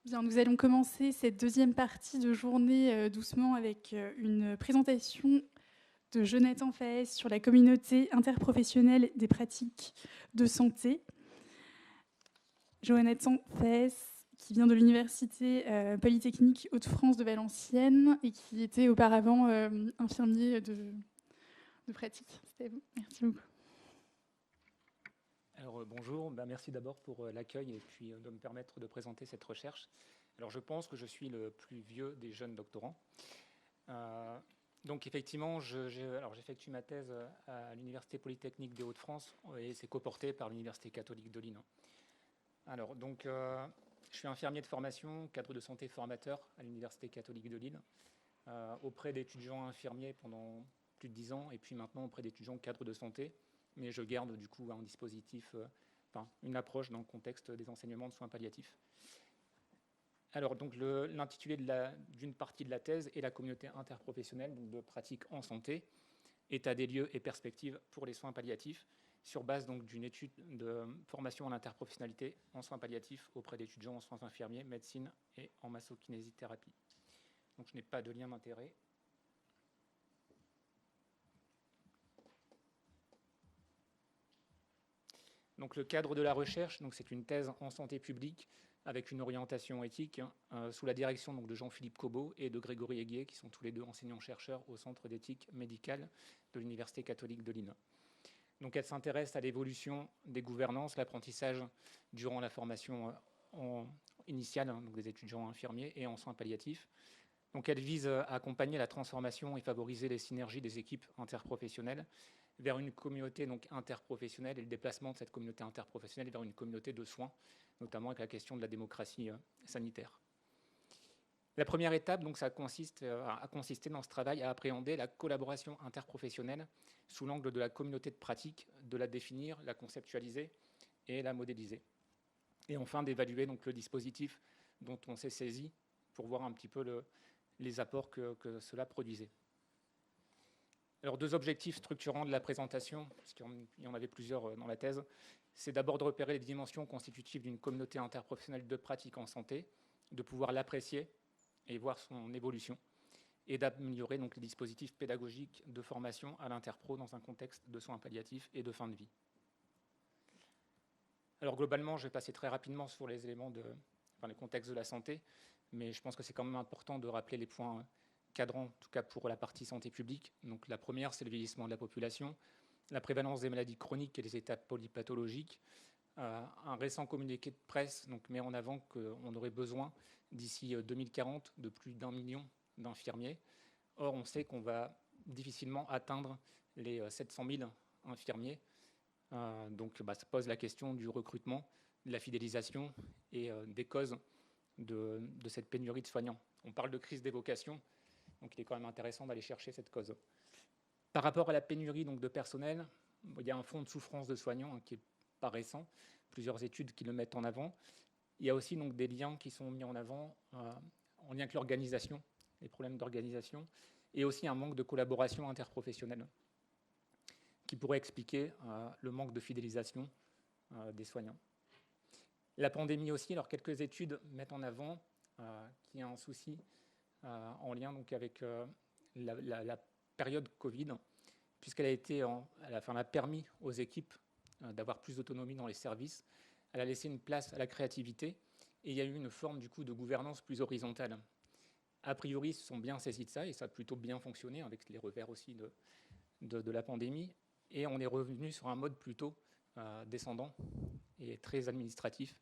Bien, nous allons commencer cette deuxième partie de journée doucement avec une présentation de Jonathan Faes sur la communauté interprofessionnelle des pratiques de santé. Jonathan Faes, qui vient de l'Université Polytechnique Hauts-de-France de Valenciennes et qui était auparavant infirmier de pratique. C'était vous. Merci beaucoup. Alors bonjour, merci d'abord pour l'accueil et puis de me permettre de présenter cette recherche. Alors je pense que je suis le plus vieux des jeunes doctorants. Donc effectivement, j'effectue ma thèse à l'Université Polytechnique des Hauts-de-France et c'est coporté par l'Université catholique de Lille. Alors donc je suis infirmier de formation, cadre de santé formateur à l'Université catholique de Lille, auprès d'étudiants infirmiers pendant plus de 10 ans et puis maintenant auprès d'étudiants cadres de santé. Mais je garde du coup un dispositif, une approche dans le contexte des enseignements de soins palliatifs. Alors, donc l'intitulé d'une partie de la thèse est la communauté interprofessionnelle donc de pratique en santé, état des lieux et perspectives pour les soins palliatifs, sur base donc d'une étude de formation en interprofessionnalité en soins palliatifs auprès d'étudiants en soins infirmiers, médecine et en massokinésithérapie. Donc, je n'ai pas de lien d'intérêt. Donc, le cadre de la recherche, c'est une thèse en santé publique avec une orientation éthique sous la direction donc, de Jean-Philippe Cobot et de Grégory Héguier, qui sont tous les deux enseignants-chercheurs au Centre d'éthique médicale de l'Université catholique de Lille. Donc, elle s'intéresse à l'évolution des gouvernances, l'apprentissage durant la formation initiale donc des étudiants infirmiers et en soins palliatifs. Donc, elle vise à accompagner la transformation et favoriser les synergies des équipes interprofessionnelles vers une communauté donc interprofessionnelle et le déplacement de cette communauté interprofessionnelle vers une communauté de soins, notamment avec la question de la démocratie sanitaire. La première étape, donc, a consisté dans ce travail à appréhender la collaboration interprofessionnelle sous l'angle de la communauté de pratique, de la définir, la conceptualiser et la modéliser. Et enfin, d'évaluer donc, le dispositif dont on s'est saisi pour voir un petit peu les apports que cela produisait. Alors, deux objectifs structurants de la présentation, parce qu'il y en avait plusieurs dans la thèse, c'est d'abord de repérer les dimensions constitutives d'une communauté interprofessionnelle de pratique en santé, de pouvoir l'apprécier et voir son évolution, et d'améliorer donc les dispositifs pédagogiques de formation à l'interpro dans un contexte de soins palliatifs et de fin de vie. Alors globalement, je vais passer très rapidement sur les éléments le contexte de la santé, mais je pense que c'est quand même important de rappeler les points cadrant, en tout cas pour la partie santé publique. Donc la première, c'est le vieillissement de la population, la prévalence des maladies chroniques et des états polypathologiques. Un récent communiqué de presse met en avant qu'on aurait besoin, d'ici 2040, de plus d'1 million d'infirmiers. Or, on sait qu'on va difficilement atteindre les 700 000 infirmiers. Ça pose la question du recrutement, de la fidélisation et des causes de cette pénurie de soignants. On parle de crise des vocations. Donc, il est quand même intéressant d'aller chercher cette cause. Par rapport à la pénurie de personnel, il y a un fond de souffrance de soignants qui n'est pas récent, plusieurs études qui le mettent en avant. Il y a aussi des liens qui sont mis en avant en lien avec l'organisation, les problèmes d'organisation, et aussi un manque de collaboration interprofessionnelle qui pourrait expliquer le manque de fidélisation des soignants. La pandémie aussi, alors quelques études mettent en avant qu'il y a un souci en lien avec la période Covid, puisqu'elle a permis aux équipes d'avoir plus d'autonomie dans les services. Elle a laissé une place à la créativité et il y a eu une forme du coup de gouvernance plus horizontale. A priori, ils se sont bien saisis de ça et ça a plutôt bien fonctionné avec les revers aussi de la pandémie. Et on est revenu sur un mode plutôt descendant et très administratif,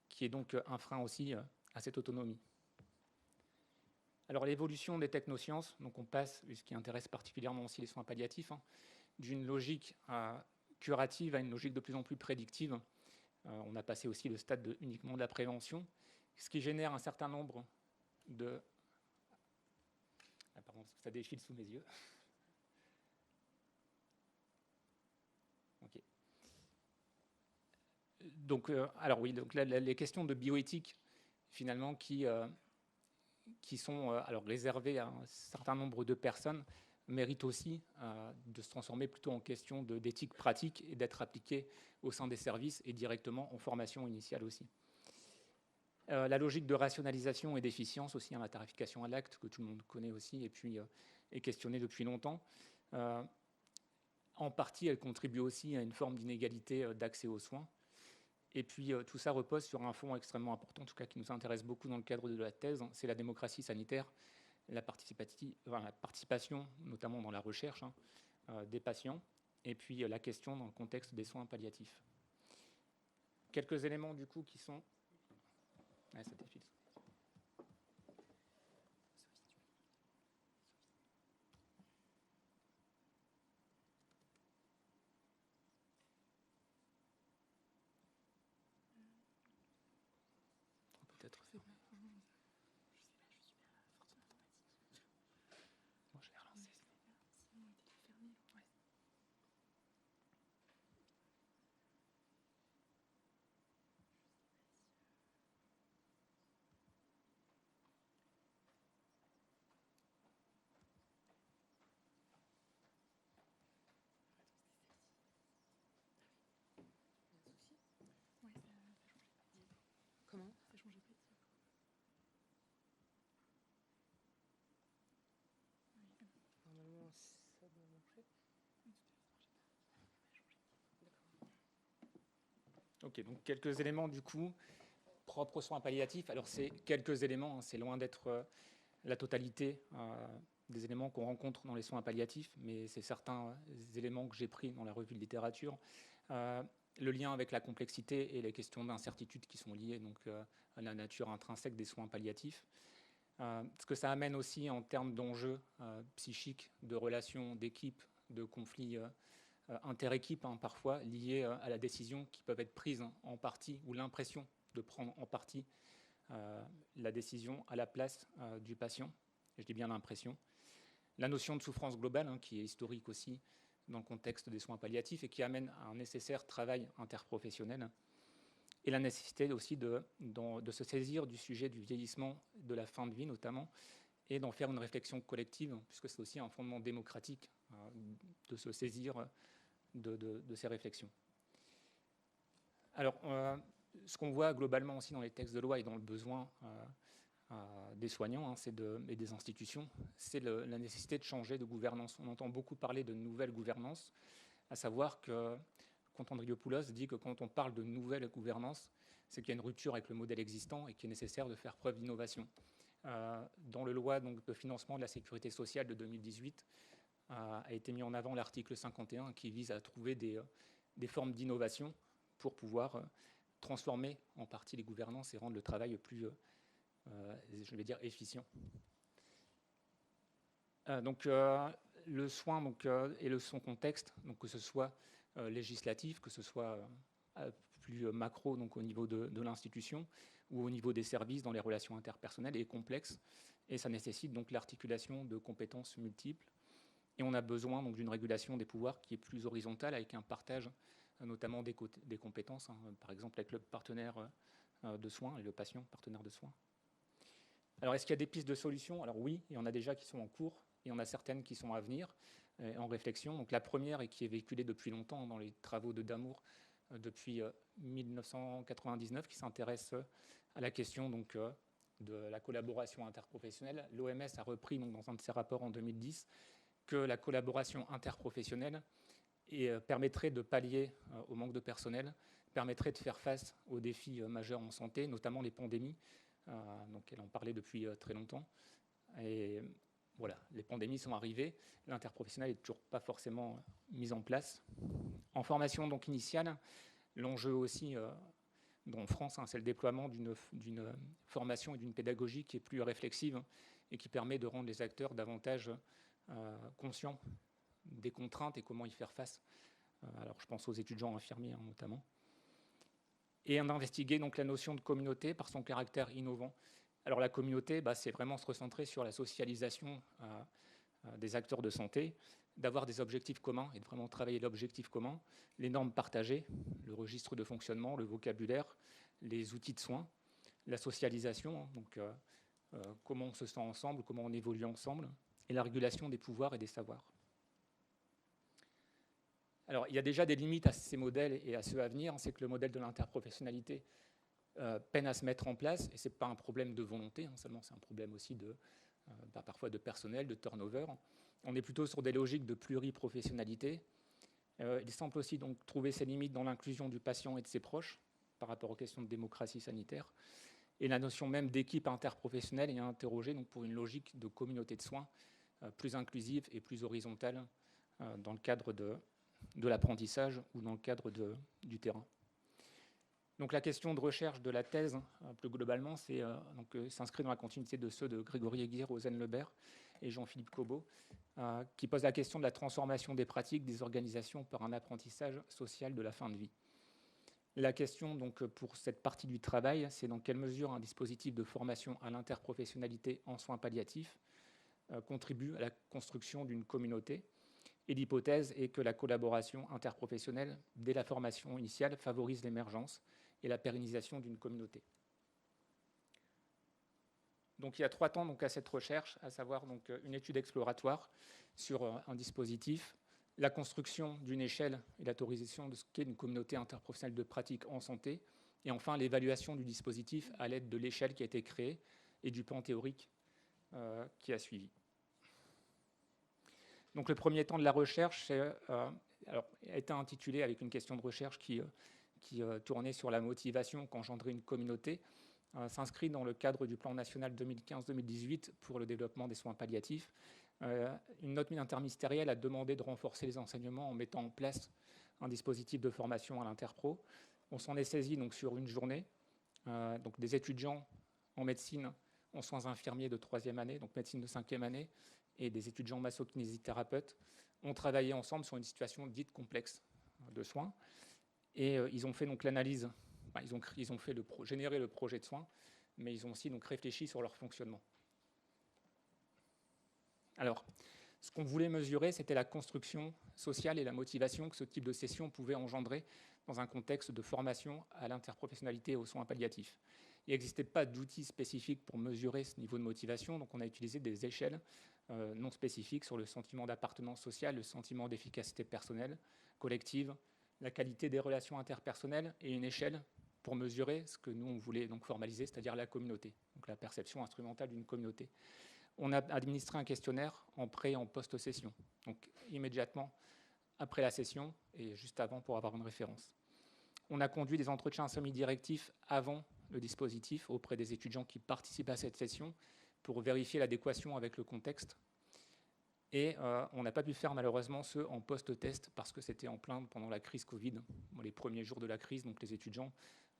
qui est donc un frein aussi à cette autonomie. Alors l'évolution des technosciences, donc on passe, ce qui intéresse particulièrement aussi les soins palliatifs, d'une logique curative à une logique de plus en plus prédictive. On a passé aussi le stade uniquement de la prévention, ce qui génère un certain nombre de... Ah, pardon, ça défile sous mes yeux. Ok. Donc, les questions de bioéthique, finalement, qui sont réservées à un certain nombre de personnes, méritent aussi de se transformer plutôt en question d'éthique pratique et d'être appliquées au sein des services et directement en formation initiale aussi. La logique de rationalisation et d'efficience aussi, la tarification à l'acte, que tout le monde connaît aussi, et puis est questionnée depuis longtemps. En partie, elle contribue aussi à une forme d'inégalité d'accès aux soins. Et puis, tout ça repose sur un fond extrêmement important, en tout cas qui nous intéresse beaucoup dans le cadre de la thèse, c'est la démocratie sanitaire, la participation, notamment dans la recherche, des patients, et puis la question dans le contexte des soins palliatifs. Quelques éléments, du coup, qui sont... Ouais, ça défile. Peut-être. Bon, je vais relancer. Comment ? Normalement, ça doit marcher. Ok, donc quelques éléments du coup propres aux soins palliatifs. Alors c'est quelques éléments, c'est loin d'être la totalité des éléments qu'on rencontre dans les soins palliatifs, mais c'est certains éléments que j'ai pris dans la revue de littérature. Le lien avec la complexité et les questions d'incertitude qui sont liées donc, à la nature intrinsèque des soins palliatifs. Ce que ça amène aussi en termes d'enjeux psychiques, de relations d'équipe, de conflits interéquipes parfois liés à la décision qui peuvent être prises en partie ou l'impression de prendre en partie la décision à la place du patient. Je dis bien l'impression. La notion de souffrance globale qui est historique aussi dans le contexte des soins palliatifs et qui amène à un nécessaire travail interprofessionnel. Et la nécessité aussi de se saisir du sujet du vieillissement, de la fin de vie notamment, et d'en faire une réflexion collective, puisque c'est aussi un fondement démocratique de se saisir de ces réflexions. Alors, ce qu'on voit globalement aussi dans les textes de loi et dans le besoin des soignants et des institutions, c'est la nécessité de changer de gouvernance. On entend beaucoup parler de nouvelle gouvernance, à savoir que Konstantriopoulos dit que quand on parle de nouvelle gouvernance, c'est qu'il y a une rupture avec le modèle existant et qu'il est nécessaire de faire preuve d'innovation. Dans le loi donc, de financement de la sécurité sociale de 2018, a été mis en avant l'article 51 qui vise à trouver des formes d'innovation pour pouvoir transformer en partie les gouvernances et rendre le travail plus, je vais dire, efficient. Donc, le soin et son contexte, donc, que ce soit législatif, que ce soit plus macro donc, au niveau de l'institution ou au niveau des services dans les relations interpersonnelles est complexe et ça nécessite donc l'articulation de compétences multiples. Et on a besoin donc d'une régulation des pouvoirs qui est plus horizontale avec un partage notamment des compétences, par exemple avec le partenaire de soins et le patient partenaire de soins. Alors est-ce qu'il y a des pistes de solutions? Alors oui, il y en a déjà qui sont en cours et il y en a certaines qui sont à venir en réflexion. Donc la première et qui est véhiculée depuis longtemps dans les travaux de Damour depuis 1999 qui s'intéresse à la question donc, de la collaboration interprofessionnelle. L'OMS a repris donc, dans un de ses rapports en 2010 que la collaboration interprofessionnelle permettrait de pallier au manque de personnel, permettrait de faire face aux défis majeurs en santé, notamment les pandémies. Donc elle en parlait depuis très longtemps. Et voilà, les pandémies sont arrivées, l'interprofessionnel n'est toujours pas forcément mis en place. En formation donc initiale, l'enjeu aussi en France, c'est le déploiement d'une formation et d'une pédagogie qui est plus réflexive et qui permet de rendre les acteurs davantage conscients des contraintes et comment y faire face. Alors je pense aux étudiants infirmiers notamment. Et d'investiguer donc la notion de communauté par son caractère innovant. Alors la communauté, c'est vraiment se recentrer sur la socialisation des acteurs de santé, d'avoir des objectifs communs et de vraiment travailler l'objectif commun, les normes partagées, le registre de fonctionnement, le vocabulaire, les outils de soins, la socialisation, donc comment on se sent ensemble, comment on évolue ensemble, et la régulation des pouvoirs et des savoirs. Alors, il y a déjà des limites à ces modèles et à ceux à venir. C'est que le modèle de l'interprofessionnalité peinent à se mettre en place, et ce n'est pas un problème de volonté, seulement c'est un problème aussi parfois de personnel, de turnover. On est plutôt sur des logiques de pluriprofessionnalité. Il semble aussi donc trouver ses limites dans l'inclusion du patient et de ses proches par rapport aux questions de démocratie sanitaire. Et la notion même d'équipe interprofessionnelle est interrogée donc, pour une logique de communauté de soins plus inclusive et plus horizontale dans le cadre de l'apprentissage ou dans le cadre du terrain. Donc la question de recherche de la thèse, plus globalement, s'inscrit dans la continuité de ceux de Grégory Aiguier, Rosen Lebert et Jean-Philippe Cobot, qui posent la question de la transformation des pratiques des organisations par un apprentissage social de la fin de vie. La question, donc, pour cette partie du travail, c'est dans quelle mesure un dispositif de formation à l'interprofessionnalité en soins palliatifs contribue à la construction d'une communauté. Et l'hypothèse est que la collaboration interprofessionnelle, dès la formation initiale, favorise l'émergence et la pérennisation d'une communauté. Donc il y a 3 temps donc, à cette recherche, à savoir donc, une étude exploratoire sur un dispositif, la construction d'une échelle et l'autorisation de ce qu'est une communauté interprofessionnelle de pratique en santé, et enfin l'évaluation du dispositif à l'aide de l'échelle qui a été créée et du plan théorique qui a suivi. Donc le premier temps de la recherche a été intitulé avec une question de recherche qui tournait sur la motivation qu'engendrait une communauté, s'inscrit dans le cadre du plan national 2015-2018 pour le développement des soins palliatifs. Une note interministérielle a demandé de renforcer les enseignements en mettant en place un dispositif de formation à l'interpro. On s'en est saisi donc, sur une journée. Donc des étudiants en médecine, en soins infirmiers de 3e année, donc médecine de 5e année, et des étudiants masso-kinésithérapeutes ont travaillé ensemble sur une situation dite complexe de soins. Et ils ont fait donc l'analyse, ils ont fait générer le projet de soins, mais ils ont aussi donc réfléchi sur leur fonctionnement. Alors, ce qu'on voulait mesurer, c'était la construction sociale et la motivation que ce type de session pouvait engendrer dans un contexte de formation à l'interprofessionnalité et aux soins palliatifs. Il n'existait pas d'outils spécifiques pour mesurer ce niveau de motivation, donc on a utilisé des échelles non spécifiques sur le sentiment d'appartenance sociale, le sentiment d'efficacité personnelle, collective, la qualité des relations interpersonnelles et une échelle pour mesurer ce que nous on voulait donc formaliser, c'est-à-dire la communauté, donc la perception instrumentale d'une communauté. On a administré un questionnaire en pré- et en post-session, donc immédiatement après la session et juste avant pour avoir une référence. On a conduit des entretiens semi-directifs avant le dispositif auprès des étudiants qui participent à cette session pour vérifier l'adéquation avec le contexte. Et on n'a pas pu faire malheureusement ceux en post-test parce que c'était en plein pendant la crise Covid, les premiers jours de la crise, donc les étudiants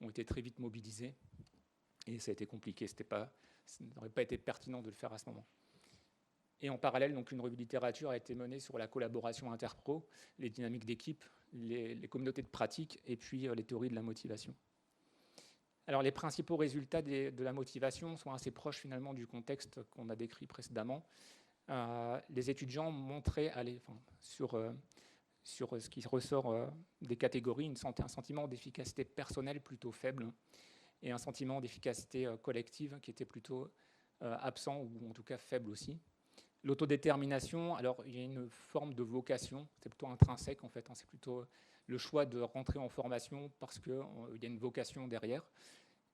ont été très vite mobilisés et ça a été compliqué, ça n'aurait pas été pertinent de le faire à ce moment. Et en parallèle, donc, une revue de littérature a été menée sur la collaboration interpro, les dynamiques d'équipe, les communautés de pratique et puis les théories de la motivation. Alors les principaux résultats de la motivation sont assez proches finalement du contexte qu'on a décrit précédemment. Les étudiants montraient sur ce qui ressort des catégories un sentiment d'efficacité personnelle plutôt faible et un sentiment d'efficacité collective qui était plutôt absent ou en tout cas faible aussi. L'autodétermination, alors il y a une forme de vocation, c'est plutôt intrinsèque en fait, c'est plutôt le choix de rentrer en formation parce qu'il y a une vocation derrière.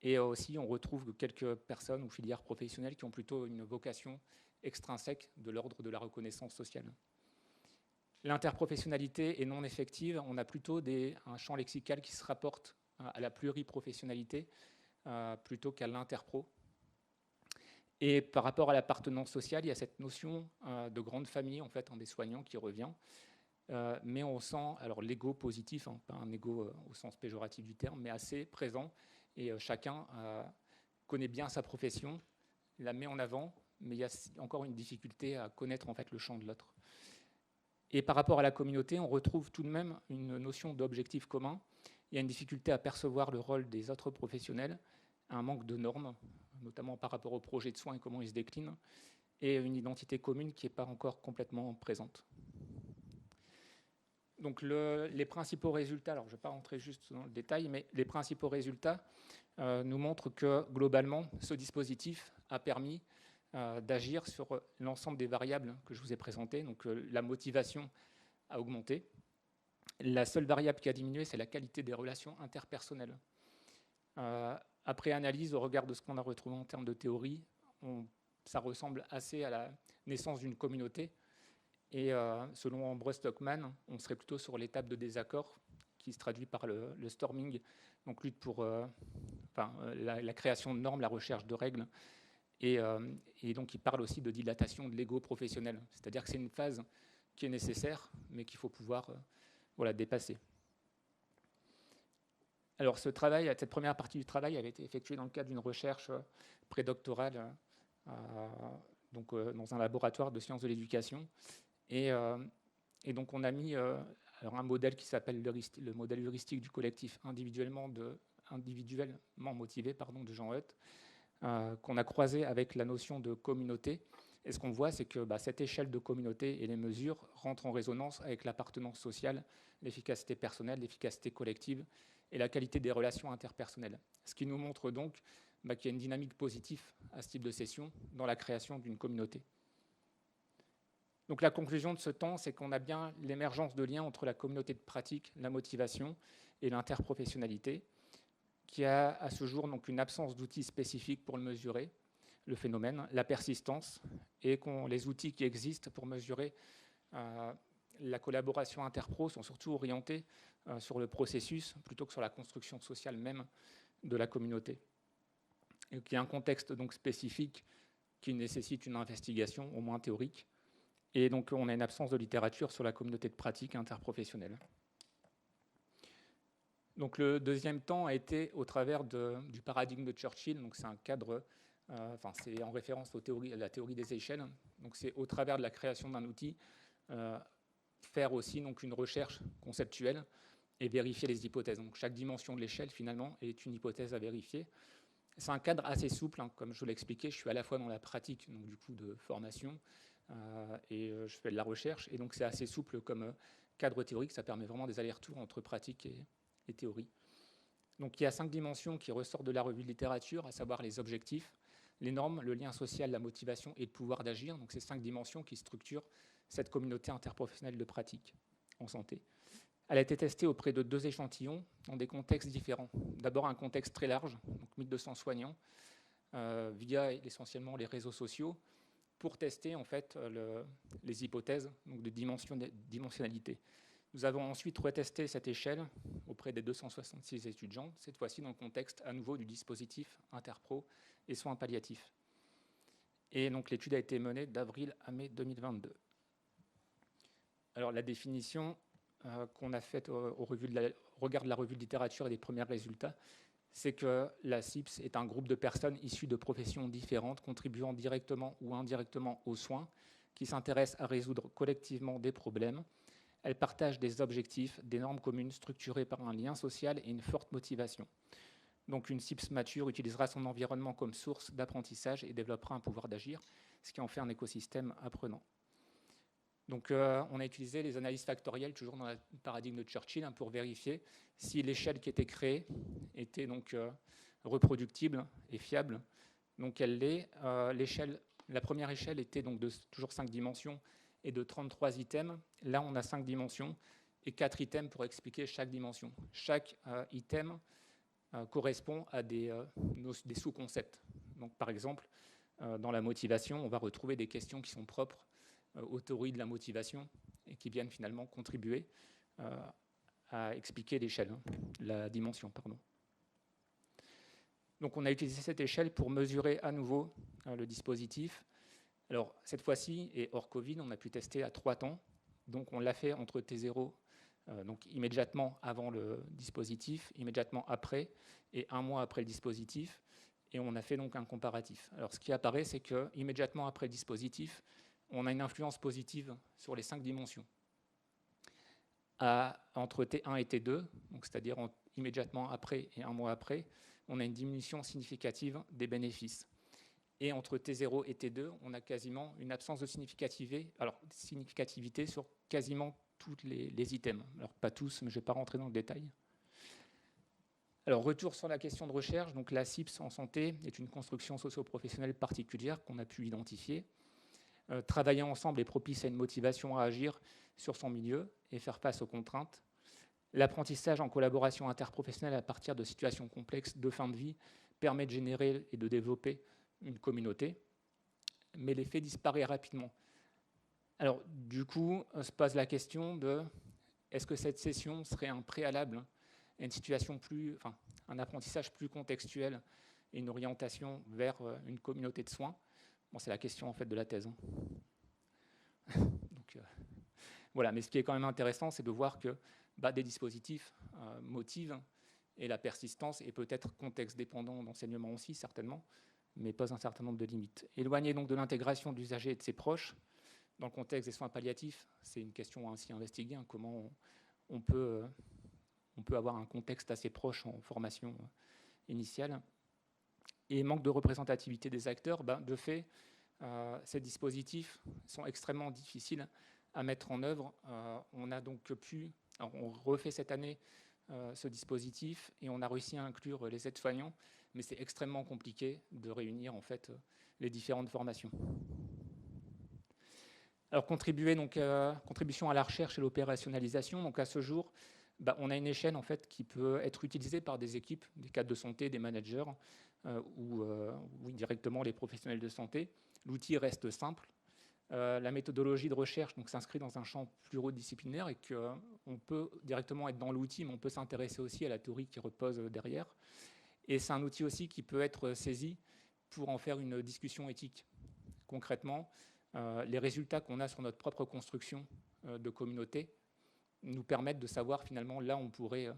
Et aussi on retrouve quelques personnes ou filières professionnelles qui ont plutôt une vocation extrinsèque de l'ordre de la reconnaissance sociale. L'interprofessionnalité est non effective, on a plutôt un champ lexical qui se rapporte à la pluriprofessionnalité plutôt qu'à l'interpro. Et par rapport à l'appartenance sociale, il y a cette notion de grande famille en fait, des soignants qui revient, mais on sent alors l'ego positif, pas un ego au sens péjoratif du terme, mais assez présent, et chacun connaît bien sa profession, la met en avant, mais il y a encore une difficulté à connaître en fait, le champ de l'autre. Et par rapport à la communauté, on retrouve tout de même une notion d'objectif commun. Il y a une difficulté à percevoir le rôle des autres professionnels, un manque de normes, notamment par rapport au projet de soins et comment il se décline, et une identité commune qui n'est pas encore complètement présente. Donc les principaux résultats, alors je ne vais pas rentrer juste dans le détail, mais les principaux résultats nous montrent que globalement, ce dispositif a permis d'agir sur l'ensemble des variables que je vous ai présentées. Donc la motivation a augmenté. La seule variable qui a diminué, c'est la qualité des relations interpersonnelles. après analyse, au regard de ce qu'on a retrouvé en termes de théorie, ça ressemble assez à la naissance d'une communauté. Et selon Ambrose Stockman, on serait plutôt sur l'étape de désaccord, qui se traduit par le storming, donc lutte pour la création de normes, la recherche de règles. Et donc il parle aussi de dilatation de l'ego professionnel. C'est-à-dire que c'est une phase qui est nécessaire, mais qu'il faut pouvoir dépasser. Alors cette première partie du travail avait été effectuée dans le cadre d'une recherche prédoctorale dans un laboratoire de sciences de l'éducation. Et donc on a mis un modèle qui s'appelle le modèle heuristique du collectif individuellement motivé de Jean Hutt, qu'on a croisé avec la notion de communauté. Et ce qu'on voit, c'est que cette échelle de communauté et les mesures rentrent en résonance avec l'appartenance sociale, l'efficacité personnelle, l'efficacité collective et la qualité des relations interpersonnelles. Ce qui nous montre donc qu'il y a une dynamique positive à ce type de session dans la création d'une communauté. Donc la conclusion de ce temps, c'est qu'on a bien l'émergence de liens entre la communauté de pratique, la motivation et l'interprofessionnalité, qui a à ce jour donc une absence d'outils spécifiques pour le mesurer, le phénomène, la persistance, et les outils qui existent pour mesurer la collaboration interpro sont surtout orientés sur le processus plutôt que sur la construction sociale même de la communauté. Et qu'il y a un contexte donc spécifique qui nécessite une investigation, au moins théorique, et donc on a une absence de littérature sur la communauté de pratique interprofessionnelle. Donc le deuxième temps a été au travers du paradigme de Churchill, donc c'est un cadre, c'est en référence à la théorie des échelles, donc c'est au travers de la création d'un outil, faire aussi donc une recherche conceptuelle et vérifier les hypothèses. Donc chaque dimension de l'échelle finalement est une hypothèse à vérifier. C'est un cadre assez souple, comme je vous l'ai expliqué, je suis à la fois dans la pratique, donc du coup de formation, et je fais de la recherche, et donc c'est assez souple comme cadre théorique, ça permet vraiment des allers-retours entre pratique et théorie. Donc il y a 5 dimensions qui ressortent de la revue de littérature, à savoir les objectifs, les normes, le lien social, la motivation et le pouvoir d'agir. Donc ces 5 dimensions qui structurent cette communauté interprofessionnelle de pratique en santé. Elle a été testée auprès de 2 échantillons dans des contextes différents. D'abord un contexte très large, donc 1200 soignants, via essentiellement les réseaux sociaux, pour tester en fait les hypothèses donc de dimensionnalité. Nous avons ensuite retesté cette échelle auprès des 266 étudiants, cette fois-ci dans le contexte à nouveau du dispositif interpro et soins palliatifs. Et donc l'étude a été menée d'avril à mai 2022. Alors la définition qu'on a faite au regard de la revue de littérature et des premiers résultats, c'est que la CIPS est un groupe de personnes issues de professions différentes, contribuant directement ou indirectement aux soins, qui s'intéressent à résoudre collectivement des problèmes. Elles partagent des objectifs, des normes communes structurées par un lien social et une forte motivation. Donc une CIPS mature utilisera son environnement comme source d'apprentissage et développera un pouvoir d'agir, ce qui en fait un écosystème apprenant. Donc on a utilisé les analyses factorielles, toujours dans le paradigme de Churchill, pour vérifier si l'échelle qui était créée était donc reproductible et fiable. Donc elle l'est. La première échelle était donc de toujours 5 dimensions et de 33 items. Là, on a 5 dimensions et 4 items pour expliquer chaque dimension. Chaque item correspond à des sous-concepts. Donc, par exemple, dans la motivation, on va retrouver des questions qui sont propres aux théories de la motivation et qui viennent finalement contribuer à expliquer l'échelle, la dimension, pardon. Donc, on a utilisé cette échelle pour mesurer à nouveau le dispositif. Alors, cette fois-ci, et hors Covid, on a pu tester à 3 temps. Donc, on l'a fait entre T0, donc immédiatement avant le dispositif, immédiatement après, et 1 mois après le dispositif. Et on a fait donc un comparatif. Alors, ce qui apparaît, c'est qu'immédiatement après le dispositif, on a une influence positive sur les 5 dimensions. Entre T1 et T2, c'est-à-dire immédiatement après et 1 mois après, on a une diminution significative des bénéfices. Et entre T0 et T2, on a quasiment une absence de significativité sur quasiment tous les items. Alors, pas tous, mais je ne vais pas rentrer dans le détail. Alors, retour sur la question de recherche. Donc, la CIPS en santé est une construction socio-professionnelle particulière qu'on a pu identifier. Travailler ensemble est propice à une motivation à agir sur son milieu et faire face aux contraintes. L'apprentissage en collaboration interprofessionnelle à partir de situations complexes de fin de vie permet de générer et de développer une communauté, mais l'effet disparaît rapidement. Alors, du coup, se pose la question de est-ce que cette session serait un préalable à une situation un apprentissage plus contextuel et une orientation vers une communauté de soins? Bon, c'est la question en fait de la thèse. Donc, voilà, mais ce qui est quand même intéressant, c'est de voir que des dispositifs motivent et la persistance est peut-être contexte dépendant d'enseignement aussi, certainement, mais pose un certain nombre de limites. Éloigné donc de l'intégration de l'usager et de ses proches, dans le contexte des soins palliatifs, c'est une question ainsi investiguée, comment on peut avoir un contexte assez proche en formation initiale. Et manque de représentativité des acteurs, de fait, ces dispositifs sont extrêmement difficiles à mettre en œuvre. On refait cette année ce dispositif et on a réussi à inclure les aides-soignants, mais c'est extrêmement compliqué de réunir en fait les différentes formations. Alors contribution à la recherche et l'opérationnalisation. Donc à ce jour, on a une échelle en fait qui peut être utilisée par des équipes, des cadres de santé, des managers ou directement les professionnels de santé. L'outil reste simple. La méthodologie de recherche s'inscrit dans un champ pluridisciplinaire et qu'on peut directement être dans l'outil, mais on peut s'intéresser aussi à la théorie qui repose derrière. Et c'est un outil aussi qui peut être saisi pour en faire une discussion éthique. Concrètement, les résultats qu'on a sur notre propre construction de communauté nous permettent de savoir finalement là où on pourrait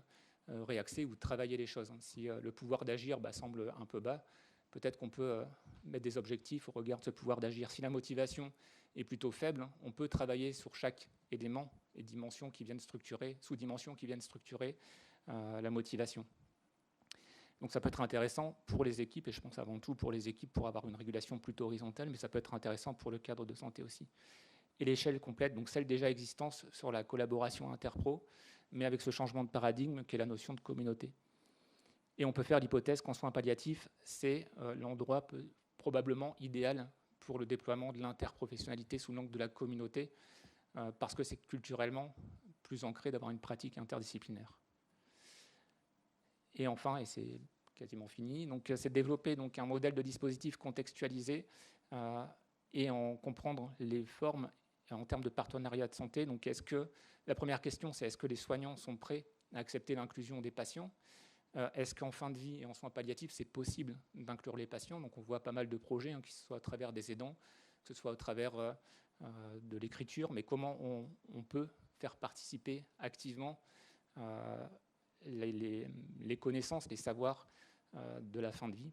réaxer ou travailler les choses. Si le pouvoir d'agir semble un peu bas, peut-être qu'on peut mettre des objectifs au regard de ce pouvoir d'agir. Si la motivation est plutôt faible, on peut travailler sur chaque élément et dimension qui viennent structurer, sous-dimensions qui viennent structurer la motivation. Donc ça peut être intéressant pour les équipes, et je pense avant tout pour les équipes pour avoir une régulation plutôt horizontale, mais ça peut être intéressant pour le cadre de santé aussi. Et l'échelle complète, donc celle déjà existante sur la collaboration interpro, mais avec ce changement de paradigme qu'est la notion de communauté. Et on peut faire l'hypothèse qu'en soins palliatifs, c'est l'endroit probablement idéal pour le déploiement de l'interprofessionnalité sous l'angle de la communauté, parce que c'est culturellement plus ancré d'avoir une pratique interdisciplinaire. Et enfin, et c'est quasiment fini, c'est de développer un modèle de dispositif contextualisé et en comprendre les formes en termes de partenariat de santé. Donc, la première question, c'est est-ce que les soignants sont prêts à accepter l'inclusion des patients? Est-ce qu'en fin de vie et en soins palliatifs, c'est possible d'inclure les patients? Donc, on voit pas mal de projets, que ce soit à travers des aidants, que ce soit au travers de l'écriture, mais comment on peut faire participer activement les connaissances, les savoirs de la fin de vie.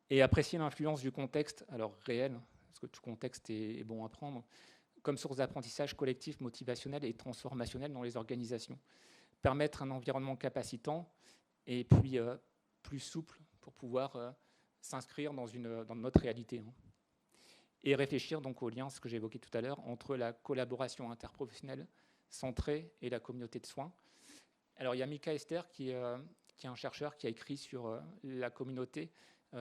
Et apprécier l'influence du contexte, alors réel, parce que tout contexte est bon à prendre, comme source d'apprentissage collectif, motivationnel et transformationnel dans les organisations. Permettre un environnement capacitant et puis plus souple pour pouvoir s'inscrire dans notre réalité. Et réfléchir donc au lien, ce que j'évoquais tout à l'heure, entre la collaboration interprofessionnelle centrée et la communauté de soins. Alors, il y a Mika Esther, qui est un chercheur qui a écrit sur la communauté,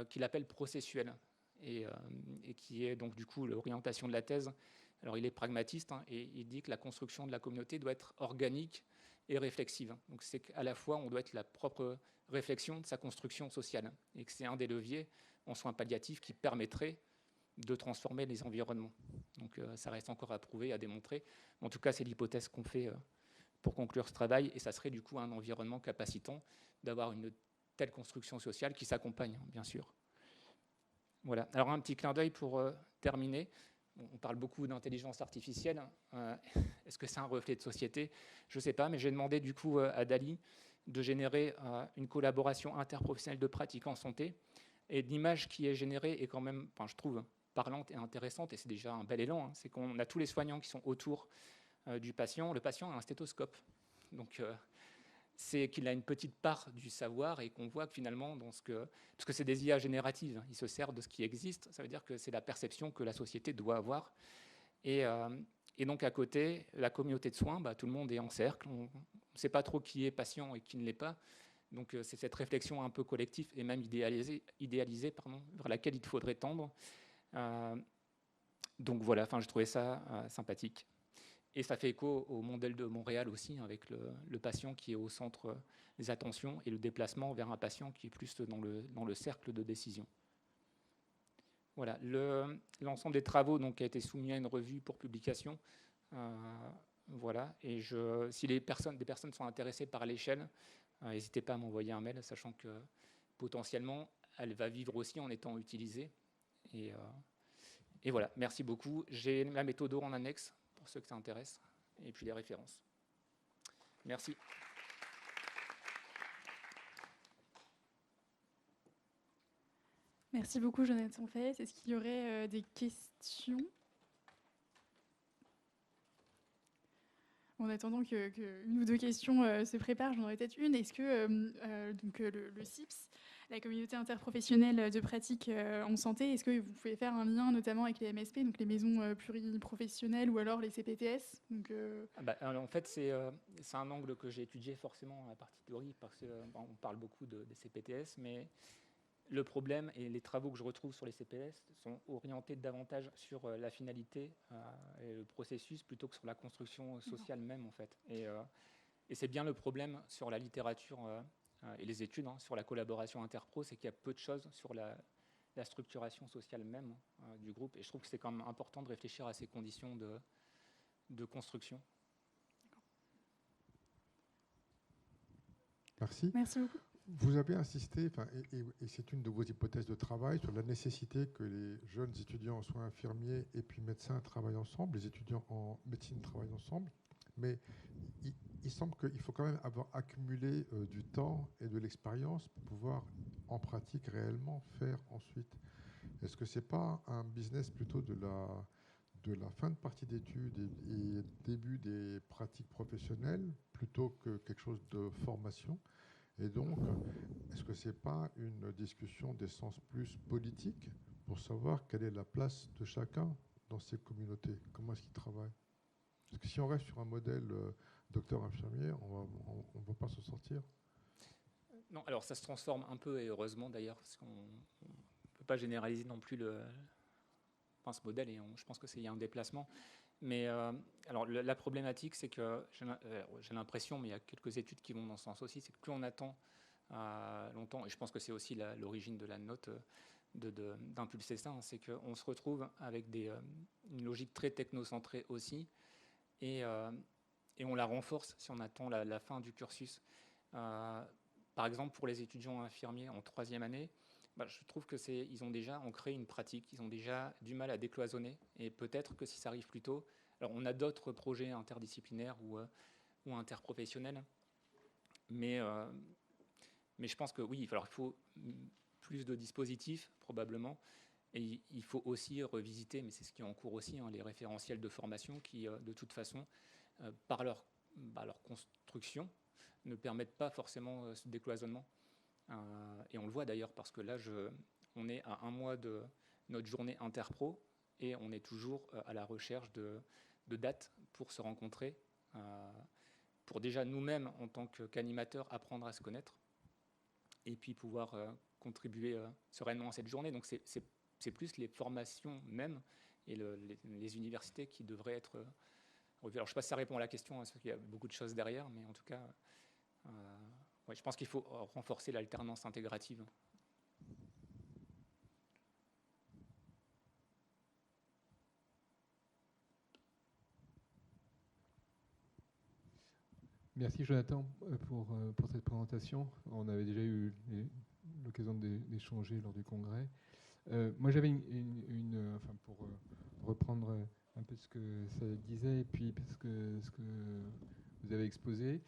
qu'il appelle processuelle, et qui est donc du coup l'orientation de la thèse. Alors, il est pragmatiste, et il dit que la construction de la communauté doit être organique et réflexive. Donc, c'est qu'à la fois, on doit être la propre réflexion de sa construction sociale, et que c'est un des leviers en soins palliatifs qui permettrait de transformer les environnements. Donc, ça reste encore à prouver, à démontrer. En tout cas, c'est l'hypothèse qu'on fait pour conclure ce travail, et ça serait du coup un environnement capacitant d'avoir une telle construction sociale qui s'accompagne, bien sûr. Voilà. Alors un petit clin d'œil pour terminer. On parle beaucoup d'intelligence artificielle. Est-ce que c'est un reflet de société? Je ne sais pas, mais j'ai demandé du coup à DALL-E de générer une collaboration interprofessionnelle de pratique en santé. Et l'image qui est générée est quand même, je trouve, parlante et intéressante, et c'est déjà un bel élan. C'est qu'on a tous les soignants qui sont autour du patient. Le patient a un stéthoscope. Donc, c'est qu'il a une petite part du savoir et qu'on voit que finalement, parce que c'est des IA génératives, il se sert de ce qui existe, ça veut dire que c'est la perception que la société doit avoir. Et donc, à côté, la communauté de soins, tout le monde est en cercle. On ne sait pas trop qui est patient et qui ne l'est pas. Donc, c'est cette réflexion un peu collective et même idéalisée vers laquelle il faudrait tendre. Donc, voilà, je trouvais ça sympathique. Et ça fait écho au modèle de Montréal aussi, avec le patient qui est au centre des attentions et le déplacement vers un patient qui est plus dans le cercle de décision. Voilà, l'ensemble des travaux donc, a été soumis à une revue pour publication. Voilà, et si des personnes sont intéressées par l'échelle, n'hésitez pas à m'envoyer un mail, sachant que potentiellement, elle va vivre aussi en étant utilisée. Et voilà, merci beaucoup. J'ai la méthode en annexe, pour ceux que ça intéresse, et puis les références. Merci. Merci beaucoup, Jonathan Fayès. Est-ce qu'il y aurait des questions? En attendant qu'une ou deux questions se préparent, j'en aurais peut-être une. Est-ce que le CIPS, la communauté interprofessionnelle de pratique en santé, est-ce que vous pouvez faire un lien notamment avec les MSP, donc les maisons pluriprofessionnelles, ou alors les CPTS donc, alors, en fait, c'est un angle que j'ai étudié forcément à la partie théorie, parce qu'on parle beaucoup des CPTS, mais le problème et les travaux que je retrouve sur les CPS sont orientés davantage sur la finalité et le processus plutôt que sur la construction sociale même, en fait. Et c'est bien le problème sur la littérature et les études, sur la collaboration interpro, c'est qu'il y a peu de choses sur la structuration sociale même du groupe. Et je trouve que c'est quand même important de réfléchir à ces conditions de construction. Merci. Merci beaucoup. Vous avez insisté, et c'est une de vos hypothèses de travail, sur la nécessité que les jeunes étudiants, soit infirmiers et puis médecins, travaillent ensemble, les étudiants en médecine travaillent ensemble, mais il semble qu'il faut quand même avoir accumulé du temps et de l'expérience pour pouvoir, en pratique, réellement faire ensuite. Est-ce que ce n'est pas un business plutôt de la fin de partie d'études et début des pratiques professionnelles, plutôt que quelque chose de formation? Et donc, est-ce que ce n'est pas une discussion d'essence plus politique pour savoir quelle est la place de chacun dans ces communautés? Comment est-ce qu'ils travaillent? Parce que si on reste sur un modèle docteur-infirmier, on ne va pas s'en sortir. Non, alors ça se transforme un peu, et heureusement d'ailleurs, parce qu'on ne peut pas généraliser non plus ce modèle, et je pense qu'il y a un déplacement. Mais alors la problématique, c'est que j'ai l'impression, mais il y a quelques études qui vont dans ce sens aussi, c'est que plus on attend longtemps, et je pense que c'est aussi l'origine de la note d'impulser ça, c'est qu'on se retrouve avec une logique très technocentrée aussi, et on la renforce si on attend la fin du cursus. Par exemple, pour les étudiants infirmiers en 3e année, je trouve qu'ils ont déjà ancré une pratique, ils ont déjà du mal à décloisonner, et peut-être que si ça arrive plus tôt, alors on a d'autres projets interdisciplinaires ou interprofessionnels, mais je pense que oui, il faut plus de dispositifs probablement, et il faut aussi revisiter, mais c'est ce qui est en cours aussi, les référentiels de formation qui, de toute façon, par leur construction, ne permettent pas forcément ce décloisonnement. Et on le voit d'ailleurs parce que là, on est à 1 mois de notre journée interpro et on est toujours à la recherche de dates pour se rencontrer, pour déjà nous-mêmes, en tant qu'animateurs, apprendre à se connaître et puis pouvoir contribuer sereinement à cette journée. Donc c'est plus les formations même et les universités qui devraient être revues. Alors je ne sais pas si ça répond à la question, parce qu'il y a beaucoup de choses derrière, mais en tout cas... ouais, je pense qu'il faut renforcer l'alternance intégrative. Merci Jonathan pour cette présentation. On avait déjà eu l'occasion d'échanger lors du congrès. Moi j'avais pour reprendre un peu ce que ça disait et puis ce que vous avez exposé,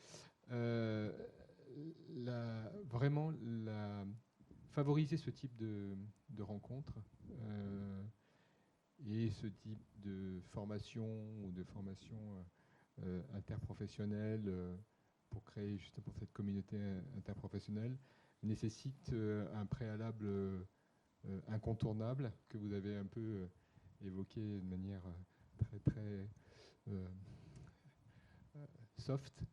favoriser ce type de rencontres et ce type de formation ou de formation interprofessionnelle pour créer justement cette communauté interprofessionnelle nécessite un préalable incontournable que vous avez un peu évoqué de manière très soft.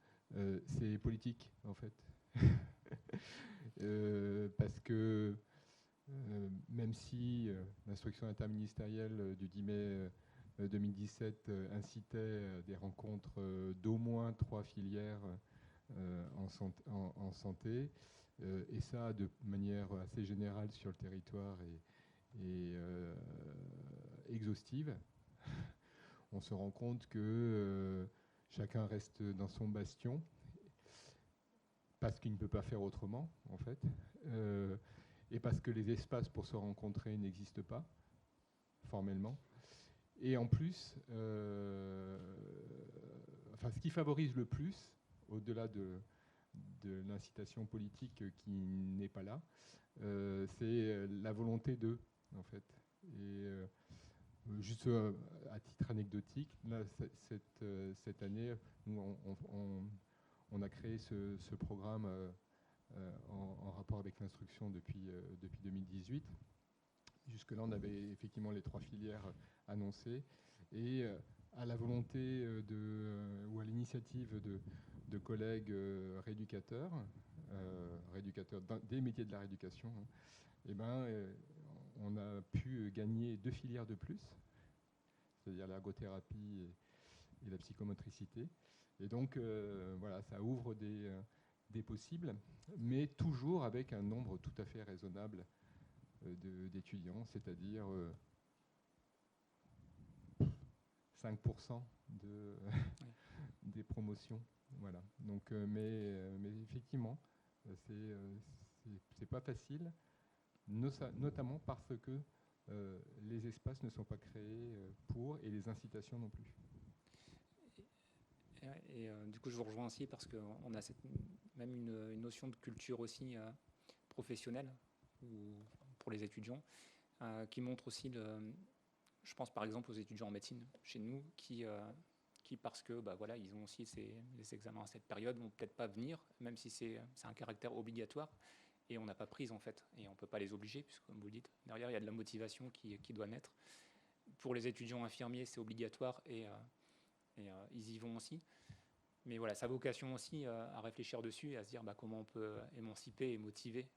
C'est politique en fait. Parce que même si l'instruction interministérielle du 10 mai 2017 incitait des rencontres d'au moins 3 filières en santé, et ça de manière assez générale sur le territoire et exhaustive. On se rend compte que chacun reste dans son bastion parce qu'il ne peut pas faire autrement, en fait, et parce que les espaces pour se rencontrer n'existent pas formellement. Et en plus, ce qui favorise le plus, au-delà de l'incitation politique qui n'est pas là, c'est la volonté d'eux, en fait. Et juste à titre anecdotique, là, cette année, nous, on a créé ce programme en rapport avec l'instruction depuis 2018. Jusque-là, on avait effectivement les 3 filières annoncées. Et à la volonté ou à l'initiative de collègues rééducateurs des métiers de la rééducation, on a pu gagner 2 filières de plus, c'est-à-dire l'ergothérapie et la psychomotricité. Et donc, voilà, ça ouvre des possibles, mais toujours avec un nombre tout à fait raisonnable d'étudiants, c'est-à-dire 5% des promotions. Voilà. Donc, mais effectivement, c'est pas facile, notamment parce que les espaces ne sont pas créés pour, et les incitations non plus. Et du coup, je vous rejoins aussi parce qu'on a même une notion de culture aussi professionnelle pour les étudiants, qui montre aussi, je pense par exemple aux étudiants en médecine chez nous, qui parce que voilà, ils ont aussi les examens à cette période, vont peut-être pas venir, même si c'est un caractère obligatoire, et on n'a pas prise en fait, et on peut pas les obliger, puisque comme vous le dites, derrière il y a de la motivation qui doit naître. Pour les étudiants infirmiers, c'est obligatoire, et ils y vont aussi. Mais voilà, sa vocation aussi à réfléchir dessus et à se dire comment on peut émanciper et motiver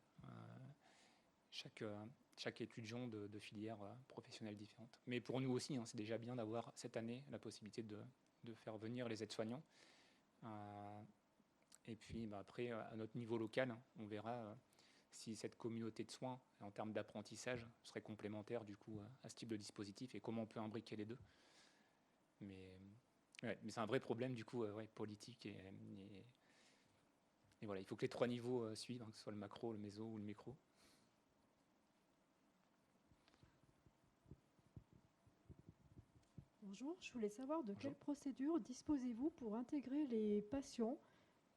chaque étudiant de filières professionnelles différentes. Mais pour nous aussi, c'est déjà bien d'avoir cette année la possibilité de faire venir les aides-soignants. Et puis après, à notre niveau local, on verra si cette communauté de soins, en termes d'apprentissage, serait complémentaire du coup à ce type de dispositif et comment on peut imbriquer les deux. Mais c'est un vrai problème du coup politique et voilà, il faut que les 3 niveaux suivent, que ce soit le macro, le méso ou le micro. Bonjour, je voulais savoir de quelle procédure disposez-vous pour intégrer les patients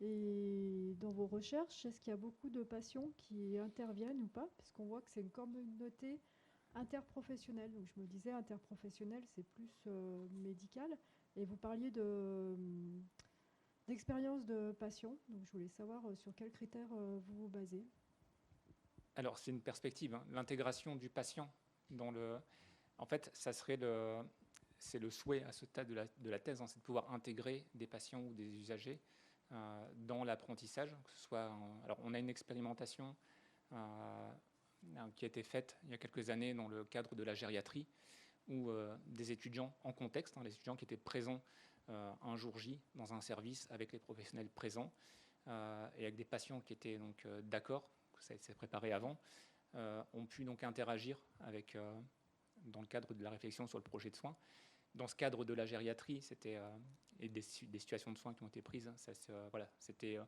et dans vos recherches, est-ce qu'il y a beaucoup de patients qui interviennent ou pas? Parce qu'on voit que c'est une communauté interprofessionnelle. Donc je me disais, interprofessionnel, c'est plus médical. Et vous parliez d'expérience de patients. Donc je voulais savoir sur quels critères vous vous basez. Alors c'est une perspective. L'intégration du patient dans le... En fait, ça serait c'est le souhait à ce stade de la thèse, c'est de pouvoir intégrer des patients ou des usagers dans l'apprentissage. Que ce soit, alors on a une expérimentation qui a été faite il y a quelques années dans le cadre de la gériatrie, où des étudiants en contexte, les étudiants qui étaient présents un jour J dans un service avec les professionnels présents et avec des patients qui étaient donc d'accord, que ça s'est préparé avant, ont pu donc interagir avec, dans le cadre de la réflexion sur le projet de soins. Dans ce cadre de la gériatrie, c'était et des situations de soins qui ont été prises. Voilà, il y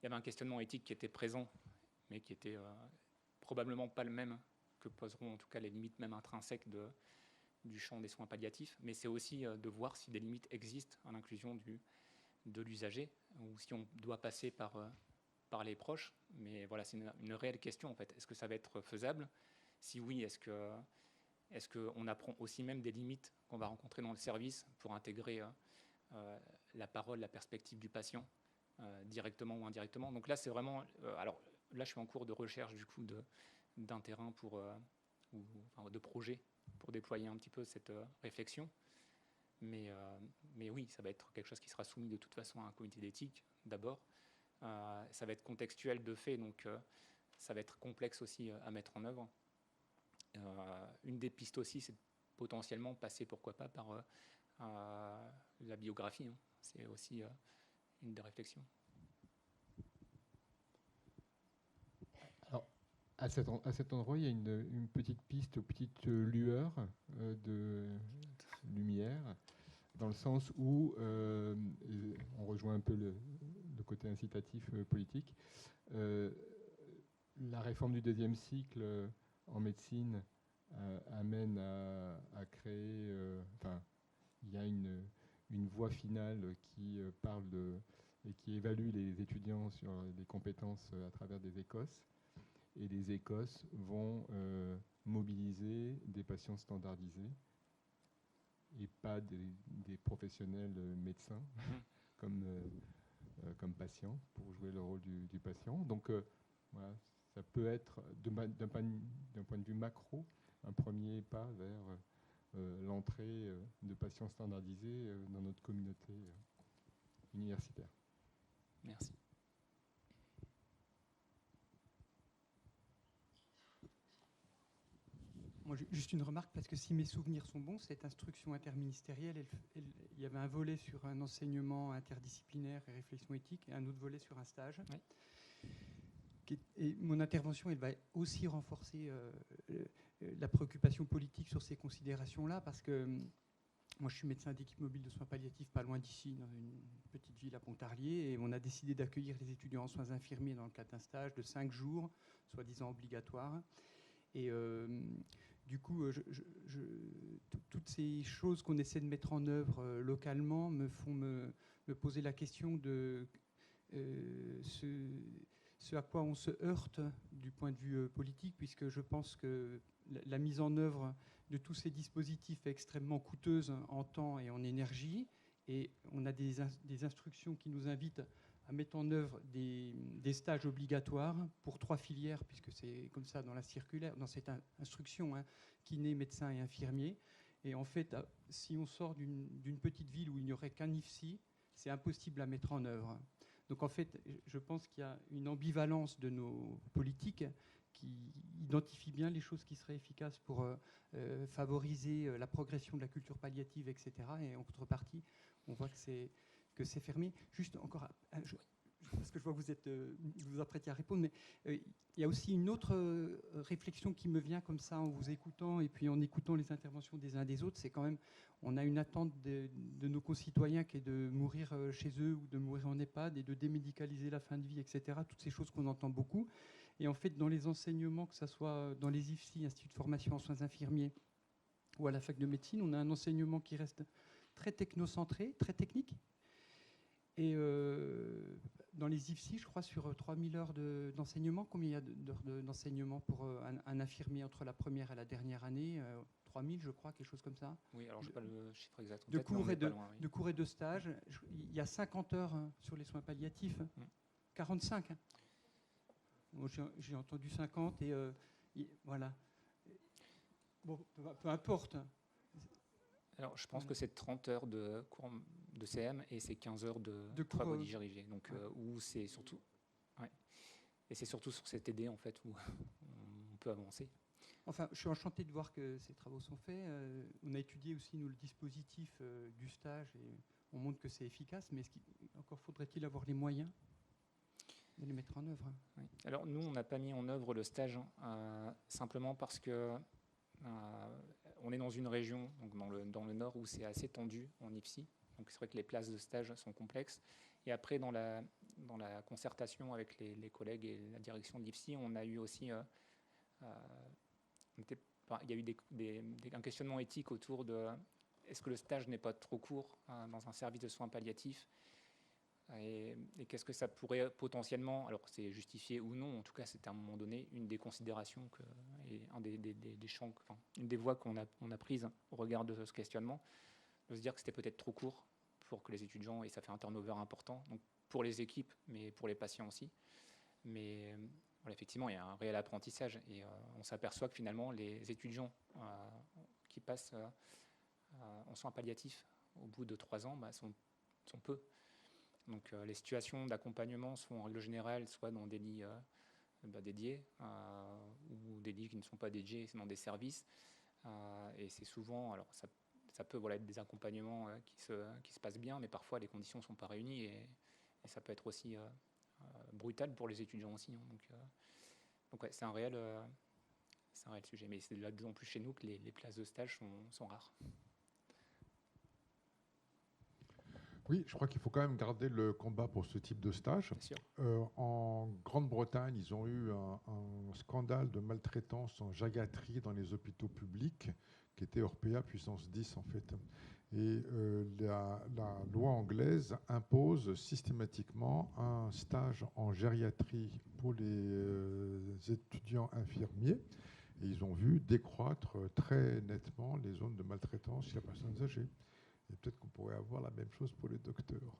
avait un questionnement éthique qui était présent, mais qui était probablement pas le même que poseront en tout cas les limites même intrinsèques du champ des soins palliatifs. Mais c'est aussi de voir si des limites existent à l'inclusion de l'usager, ou si on doit passer par les proches. Mais voilà, c'est une réelle question en fait. Est-ce que ça va être faisable? Si oui, est-ce qu'on apprend aussi même des limites qu'on va rencontrer dans le service pour intégrer la parole, la perspective du patient, directement ou indirectement? Donc là, c'est vraiment... alors là, je suis en cours de recherche du coup d'un terrain de projet pour déployer un petit peu cette réflexion. Mais oui, ça va être quelque chose qui sera soumis de toute façon à un comité d'éthique d'abord. Ça va être contextuel de fait, donc ça va être complexe aussi à mettre en œuvre. Une des pistes aussi, c'est de potentiellement passer, pourquoi pas, par la biographie, hein. C'est aussi une des réflexions. Alors, à cet endroit, il y a une petite piste aux petites lueurs de lumière, dans le sens où on rejoint un peu le côté incitatif politique. La réforme du deuxième cycle en médecine amène à créer, il y a une voie finale qui parle et qui évalue les étudiants sur les compétences à travers des écosses. Et les écosses vont mobiliser des patients standardisés et pas des professionnels médecins comme patients pour jouer le rôle du patient. Donc voilà, ça peut être, d'un point de vue macro, un premier pas vers l'entrée de patients standardisés dans notre communauté universitaire. Merci. Moi, juste une remarque, parce que si mes souvenirs sont bons, cette instruction interministérielle, il y avait un volet sur un enseignement interdisciplinaire et réflexion éthique, et un autre volet sur un stage. Oui. Et mon intervention, elle va aussi renforcer la préoccupation politique sur ces considérations-là, parce que moi, je suis médecin d'équipe mobile de soins palliatifs, pas loin d'ici, dans une petite ville à Pontarlier, et on a décidé d'accueillir les étudiants en soins infirmiers dans le cadre d'un stage de 5 jours, soi-disant obligatoire. Et du coup, toutes ces choses qu'on essaie de mettre en œuvre localement me font me poser la question de ce à quoi on se heurte du point de vue politique, puisque je pense que la mise en œuvre de tous ces dispositifs est extrêmement coûteuse en temps et en énergie, et on a des instructions qui nous invitent à mettre en œuvre des stages obligatoires pour 3 filières, puisque c'est comme ça dans la circulaire, dans cette instruction, hein, kiné, médecin et infirmier. Et en fait, si on sort d'une petite ville où il n'y aurait qu'un IFSI, c'est impossible à mettre en œuvre. Donc en fait, je pense qu'il y a une ambivalence de nos politiques qui identifient bien les choses qui seraient efficaces pour favoriser la progression de la culture palliative, etc. Et en contrepartie, on voit que c'est fermé. Juste encore, parce que je vois que vous vous apprêtez à répondre, mais il y a aussi une autre réflexion qui me vient comme ça en vous écoutant et puis en écoutant les interventions des uns des autres. C'est quand même, on a une attente de nos concitoyens qui est de mourir chez eux ou de mourir en EHPAD et de démédicaliser la fin de vie, etc. Toutes ces choses qu'on entend beaucoup. Et en fait, dans les enseignements, que ce soit dans les IFSI, Institut de formation en soins infirmiers, ou à la fac de médecine, on a un enseignement qui reste très technocentré, très technique. Et dans les IFSI, je crois, sur 3000 heures d'enseignement, combien il y a d'heures d'enseignement pour un infirmier entre la première et la dernière année 3000, je crois, quelque chose comme ça. Oui, alors je n'ai pas le chiffre exact. De cours et de stages. Il y a 50 heures sur les soins palliatifs. 45. Bon, j'ai entendu 50 et voilà. Bon, peu importe. Alors, je pense que c'est 30 heures de cours de CM et c'est 15 heures de travaux dirigés. Donc, où c'est surtout... Ouais. Et c'est surtout sur cette idée, en fait, où on peut avancer. Enfin, je suis enchanté de voir que ces travaux sont faits. On a étudié aussi, nous, le dispositif du stage et on montre que c'est efficace. Mais encore faudrait-il avoir les moyens de les mettre en œuvre? Oui. Alors, nous, on n'a pas mis en œuvre le stage simplement parce que on est dans une région, donc dans le nord, où c'est assez tendu en IFSI. Donc c'est vrai que les places de stage sont complexes. Et après, dans la concertation avec les collègues et la direction de l'IFSI, on a eu aussi... il y a eu un questionnement éthique autour de est-ce que le stage n'est pas trop court dans un service de soins palliatifs et qu'est-ce que ça pourrait potentiellement, alors c'est justifié ou non, en tout cas c'était à un moment donné une des considérations et un des champs, enfin, une des voies qu'on a prises au regard de ce questionnement, de se dire que c'était peut-être trop court pour que les étudiants, et ça fait un turnover important, donc pour les équipes, mais pour les patients aussi. Mais voilà, effectivement, il y a un réel apprentissage et on s'aperçoit que finalement les étudiants qui passent en soins palliatifs au bout de 3 ans sont peu. Donc les situations d'accompagnement sont en règle générale soit dans des lits dédiés ou des lits qui ne sont pas dédiés, c'est dans des services. Et c'est souvent, alors ça peut être des accompagnements qui se passent bien, mais parfois les conditions ne sont pas réunies et ça peut être aussi brutal pour les étudiants aussi. Hein. Donc ouais, c'est un réel sujet. Mais c'est là de plus en plus chez nous que les places de stage sont rares. Oui, je crois qu'il faut quand même garder le combat pour ce type de stage. Bien sûr. En Grande-Bretagne, ils ont eu un scandale de maltraitance en gériatrie dans les hôpitaux publics, qui était Orpea puissance 10 en fait. Et la loi anglaise impose systématiquement un stage en gériatrie pour les étudiants infirmiers. Et ils ont vu décroître très nettement les zones de maltraitance chez les personnes âgées. Et peut-être qu'on pourrait avoir la même chose pour les docteurs.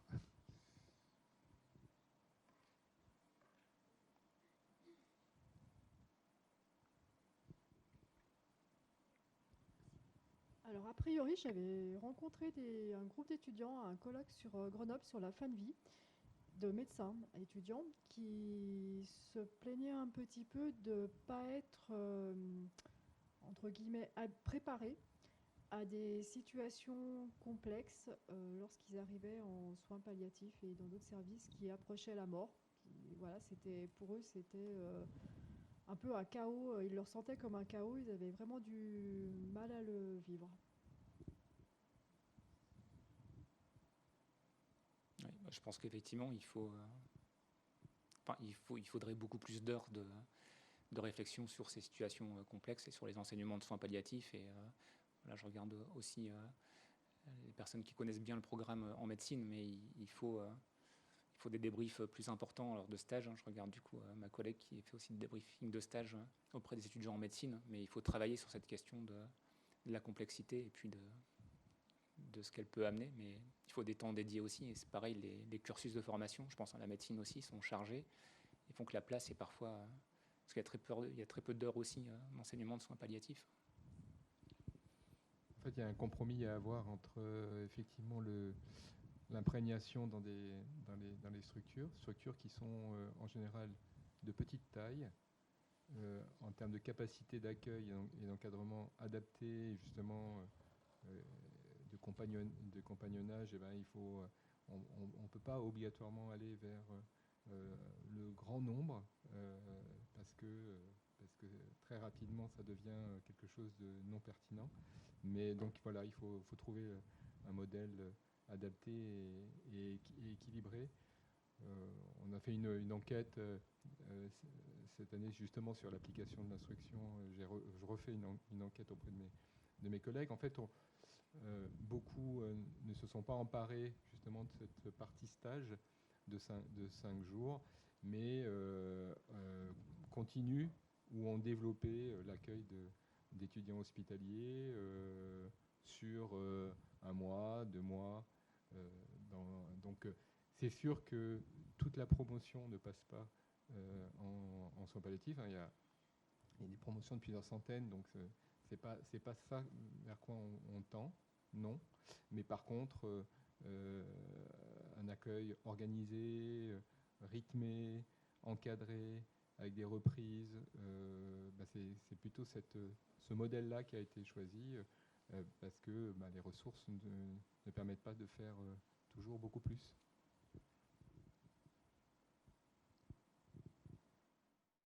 Alors, a priori, j'avais rencontré un groupe d'étudiants à un colloque sur Grenoble sur la fin de vie de médecins étudiants qui se plaignaient un petit peu de ne pas être, entre guillemets, préparés à des situations complexes lorsqu'ils arrivaient en soins palliatifs et dans d'autres services qui approchaient la mort. Voilà, pour eux, c'était un peu un chaos. Ils le ressentaient comme un chaos. Ils avaient vraiment du mal à le vivre. Oui, je pense qu'effectivement, il faudrait beaucoup plus d'heures de réflexion sur ces situations complexes et sur les enseignements de soins palliatifs. Et là, je regarde aussi les personnes qui connaissent bien le programme en médecine, mais il faut des débriefs plus importants lors de stage. Je regarde du coup ma collègue qui fait aussi des débriefings de stage auprès des étudiants en médecine, mais il faut travailler sur cette question de la complexité et puis de ce qu'elle peut amener, mais il faut des temps dédiés aussi, et c'est pareil, les cursus de formation, je pense à la médecine aussi, sont chargés, ils font que la place est parfois, parce qu'il y a très peu d'heures aussi d'enseignement de soins palliatifs. En fait, il y a un compromis à avoir entre effectivement l'imprégnation dans les structures qui sont en général de petite taille, en termes de capacité d'accueil et d'encadrement adapté justement de compagnonnage. On ne peut pas obligatoirement aller vers le grand nombre parce que très rapidement ça devient quelque chose de non pertinent. Mais donc voilà, il faut trouver un modèle adapté et équilibré. On a fait une enquête cette année justement sur l'application de l'instruction. Je refais une enquête auprès de mes collègues. En fait, beaucoup ne se sont pas emparés justement de cette partie stage de 5 jours, mais continuent ou ont développé l'accueil d'étudiants hospitaliers sur 1 mois, 2 mois. Donc c'est sûr que toute la promotion ne passe pas en soins palliatifs. Hein. Il y a des promotions de plusieurs centaines, donc c'est pas ça vers quoi on tend, non. Mais par contre, un accueil organisé, rythmé, encadré, avec des reprises, c'est plutôt ce modèle-là qui a été choisi parce que les ressources ne permettent pas de faire toujours beaucoup plus.